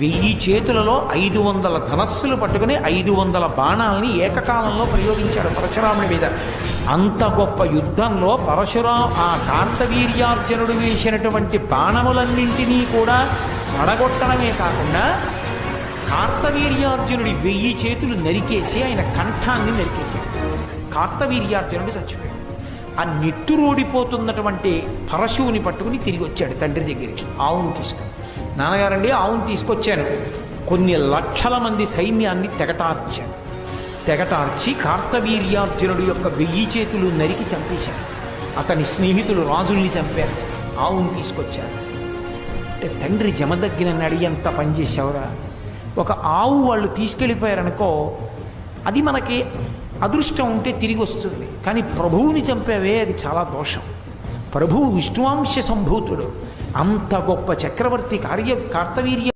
1000 చేతులలో 500 ధనస్సులు పట్టుకుని 500 బాణాలని ఏకకాలంలో ప్రయోగించాడు పరశురాముడి మీద. అంత గొప్ప యుద్ధంలో ఆ కార్తవీర్యార్జునుడు వేసినటువంటి బాణములన్నింటినీ కూడా పడగొట్టడమే కాకుండా కార్తవీర్యార్జునుడి 1000 చేతులు నరికేసి ఆయన కంఠాన్ని నరికేశాడు. కార్తవీర్యార్జునుడు చచ్చిపోయాడు. ఆ నెత్తురోడిపోతున్నటువంటి పరశువుని పట్టుకుని తిరిగి వచ్చాడు తండ్రి దగ్గరికి ఆవును తీసుకుని. నాన్నగారండి ఆవును తీసుకొచ్చాను. కొన్ని లక్షల మంది సైన్యాన్ని తెగటార్చి కార్తవీర్యార్జునుడు యొక్క 1000 చేతులు నరికి చంపేశాడు. అతని స్నేహితులు రాజుల్ని చంపారు. ఆవును తీసుకొచ్చారు. అంటే తండ్రి జమదగ్గినని ఎంత పనిచేసావురా. ఒక ఆవు వాళ్ళు తీసుకెళ్ళిపోయారనుకో, అది మనకి అదృష్టం ఉంటే తిరిగి వస్తుంది. కానీ ప్రభువుని చంపేవే, అది చాలా దోషం. ప్రభువు విష్ణువాంశ సంభూతుడు. అంత గొప్ప చక్రవర్తి కార్తవీర్య